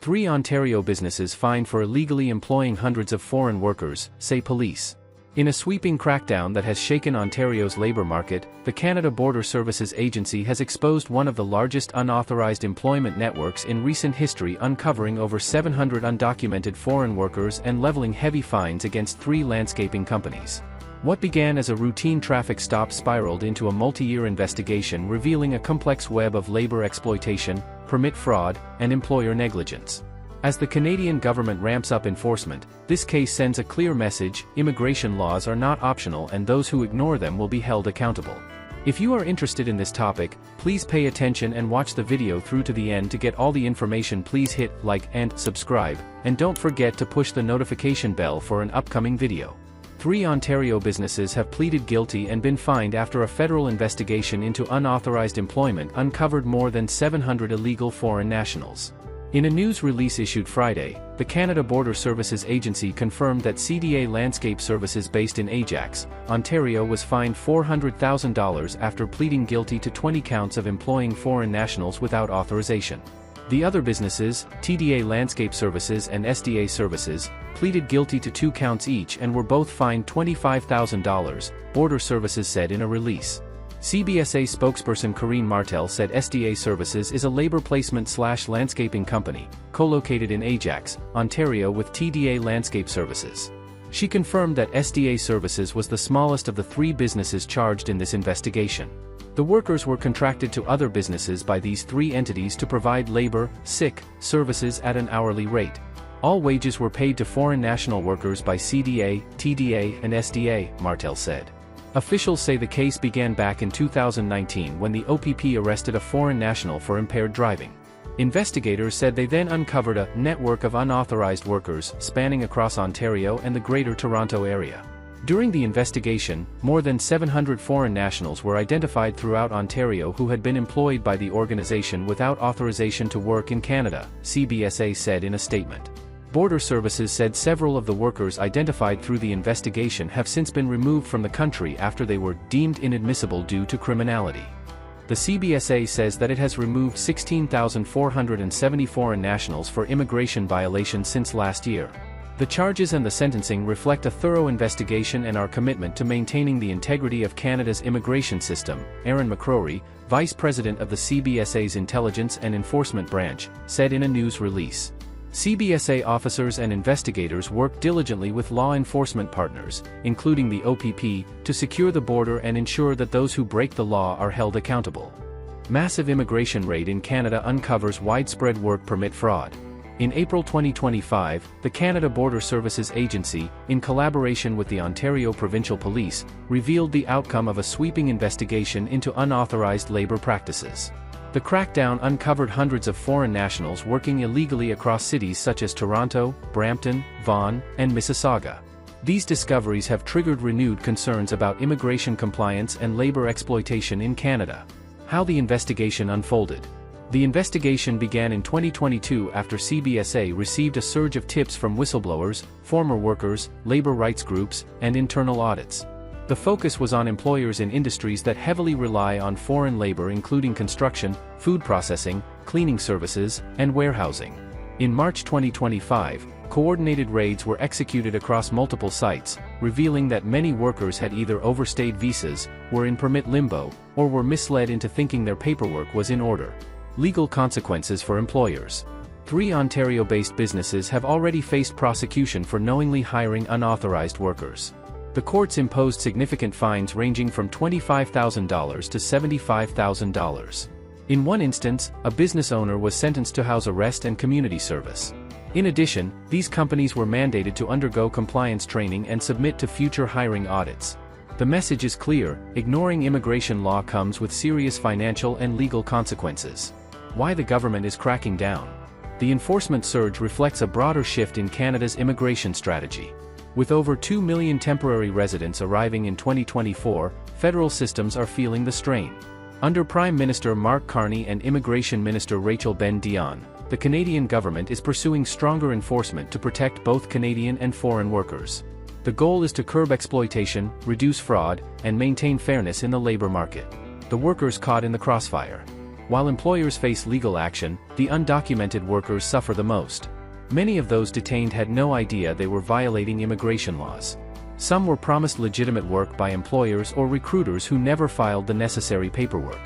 3 Ontario businesses fined for illegally employing hundreds of foreign workers, say police. In a sweeping crackdown that has shaken Ontario's labour market, the Canada Border Services Agency has exposed one of the largest unauthorized employment networks in recent history, uncovering over 700 undocumented foreign workers and levelling heavy fines against 3 landscaping companies. What began as a routine traffic stop spiraled into a multi-year investigation revealing a complex web of labour exploitation, permit fraud, and employer negligence. As the Canadian government ramps up enforcement, this case sends a clear message: immigration laws are not optional and those who ignore them will be held accountable. If you are interested in this topic, please pay attention and watch the video through to the end to get all the information. Please hit like and subscribe, and don't forget to push the notification bell for an upcoming video. 3 Ontario businesses have pleaded guilty and been fined after a federal investigation into unauthorized employment uncovered more than 700 illegal foreign nationals. In a news release issued Friday, the Canada Border Services Agency confirmed that CDA Landscape Services based in Ajax, Ontario was fined $400,000 after pleading guilty to 20 counts of employing foreign nationals without authorization. The other businesses, TDA Landscape Services and SDA Services, pleaded guilty to 2 counts each and were both fined $25,000, Border Services said in a release. CBSA spokesperson Karine Martel said SDA Services is a labor placement/landscaping company, co-located in Ajax, Ontario with TDA Landscape Services. She confirmed that SDA Services was the smallest of the 3 businesses charged in this investigation. The workers were contracted to other businesses by these 3 entities to provide labor, services at an hourly rate. All wages were paid to foreign national workers by CDA, TDA, and SDA, Martel said. Officials say the case began back in 2019 when the OPP arrested a foreign national for impaired driving. Investigators said they then uncovered a network of unauthorized workers spanning across Ontario and the Greater Toronto Area. During the investigation, more than 700 foreign nationals were identified throughout Ontario who had been employed by the organization without authorization to work in Canada, CBSA said in a statement. Border Services said several of the workers identified through the investigation have since been removed from the country after they were deemed inadmissible due to criminality. The CBSA says that it has removed 16,470 foreign nationals for immigration violations since last year. The charges and the sentencing reflect a thorough investigation and our commitment to maintaining the integrity of Canada's immigration system, Aaron McCrory, Vice President of the CBSA's Intelligence and Enforcement Branch, said in a news release. CBSA officers and investigators work diligently with law enforcement partners, including the OPP, to secure the border and ensure that those who break the law are held accountable. Massive immigration raid in Canada uncovers widespread work permit fraud. In April 2025, the Canada Border Services Agency, in collaboration with the Ontario Provincial Police, revealed the outcome of a sweeping investigation into unauthorized labor practices. The crackdown uncovered hundreds of foreign nationals working illegally across cities such as Toronto, Brampton, Vaughan, and Mississauga. These discoveries have triggered renewed concerns about immigration compliance and labor exploitation in Canada. How the investigation unfolded. The investigation began in 2022 after CBSA received a surge of tips from whistleblowers, former workers, labor rights groups, and internal audits. The focus was on employers in industries that heavily rely on foreign labor, including construction, food processing, cleaning services, and warehousing. In March 2025, coordinated raids were executed across multiple sites, revealing that many workers had either overstayed visas, were in permit limbo, or were misled into thinking their paperwork was in order. Legal consequences for employers. 3 Ontario-based businesses have already faced prosecution for knowingly hiring unauthorized workers. The courts imposed significant fines ranging from $25,000 to $75,000. In one instance, a business owner was sentenced to house arrest and community service. In addition, these companies were mandated to undergo compliance training and submit to future hiring audits. The message is clear: ignoring immigration law comes with serious financial and legal consequences. Why the government is cracking down. The enforcement surge reflects a broader shift in Canada's immigration strategy. With over 2 million temporary residents arriving in 2024, federal systems are feeling the strain. Under Prime Minister Mark Carney and Immigration Minister Rachel Ben-Dion, the Canadian government is pursuing stronger enforcement to protect both Canadian and foreign workers. The goal is to curb exploitation, reduce fraud, and maintain fairness in the labor market. The workers caught in the crossfire. While employers face legal action, the undocumented workers suffer the most. Many of those detained had no idea they were violating immigration laws. Some were promised legitimate work by employers or recruiters who never filed the necessary paperwork.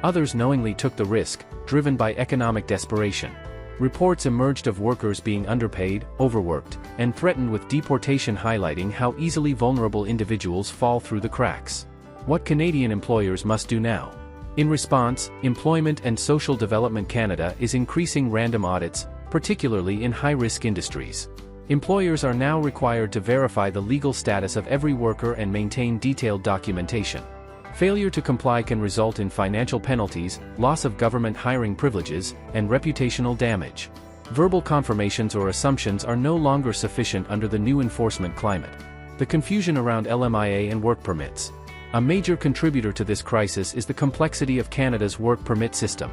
Others knowingly took the risk, driven by economic desperation. Reports emerged of workers being underpaid, overworked, and threatened with deportation, highlighting how easily vulnerable individuals fall through the cracks. What Canadian employers must do now? In response, Employment and Social Development Canada is increasing random audits, particularly in high-risk industries. Employers are now required to verify the legal status of every worker and maintain detailed documentation. Failure to comply can result in financial penalties, loss of government hiring privileges, and reputational damage. Verbal confirmations or assumptions are no longer sufficient under the new enforcement climate. The confusion around LMIA and work permits. A major contributor to this crisis is the complexity of Canada's work permit system.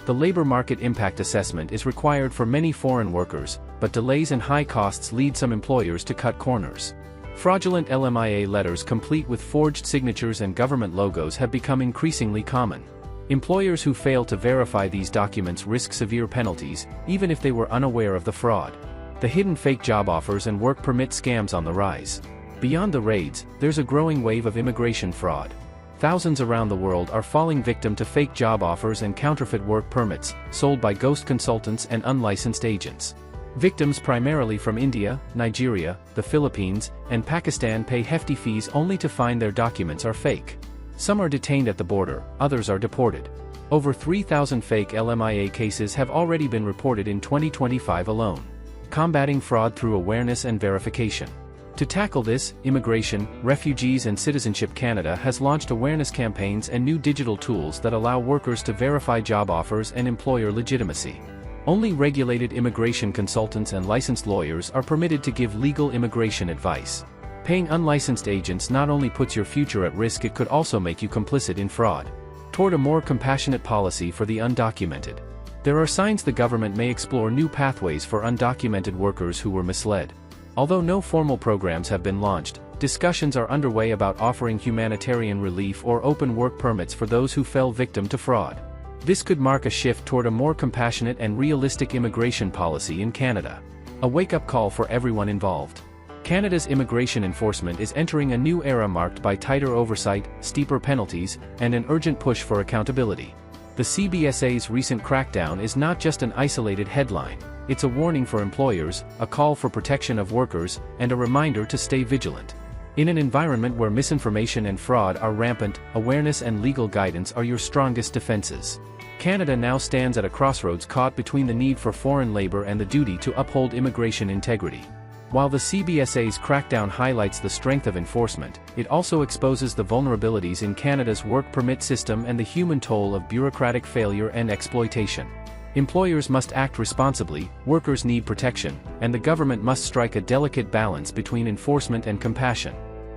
The labor market impact assessment is required for many foreign workers, but delays and high costs lead some employers to cut corners. Fraudulent LMIA letters complete with forged signatures and government logos have become increasingly common. Employers who fail to verify these documents risk severe penalties, even if they were unaware of the fraud. The hidden fake job offers and work permit scams on the rise. Beyond the raids, there's a growing wave of immigration fraud. Thousands around the world are falling victim to fake job offers and counterfeit work permits, sold by ghost consultants and unlicensed agents. Victims primarily from India, Nigeria, the Philippines, and Pakistan pay hefty fees only to find their documents are fake. Some are detained at the border, others are deported. Over 3,000 fake LMIA cases have already been reported in 2025 alone. Combating fraud through awareness and verification. To tackle this, Immigration, Refugees and Citizenship Canada has launched awareness campaigns and new digital tools that allow workers to verify job offers and employer legitimacy. Only regulated immigration consultants and licensed lawyers are permitted to give legal immigration advice. Paying unlicensed agents not only puts your future at risk, it could also make you complicit in fraud. Toward a more compassionate policy for the undocumented. There are signs the government may explore new pathways for undocumented workers who were misled. Although no formal programs have been launched, discussions are underway about offering humanitarian relief or open work permits for those who fell victim to fraud. This could mark a shift toward a more compassionate and realistic immigration policy in Canada. A wake-up call for everyone involved. Canada's immigration enforcement is entering a new era marked by tighter oversight, steeper penalties, and an urgent push for accountability. The CBSA's recent crackdown is not just an isolated headline. It's a warning for employers, a call for protection of workers, and a reminder to stay vigilant. In an environment where misinformation and fraud are rampant, awareness and legal guidance are your strongest defenses. Canada now stands at a crossroads, caught between the need for foreign labor and the duty to uphold immigration integrity. While the CBSA's crackdown highlights the strength of enforcement, it also exposes the vulnerabilities in Canada's work permit system and the human toll of bureaucratic failure and exploitation. Employers must act responsibly, workers need protection, and the government must strike a delicate balance between enforcement and compassion.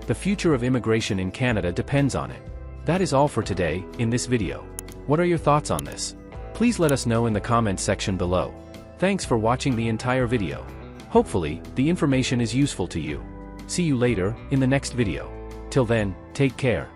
The future of immigration in Canada depends on it. That is all for today, in this video. What are your thoughts on this? Please let us know in the comments section below. Thanks for watching the entire video. Hopefully, the information is useful to you. See you later, in the next video. Till then, take care.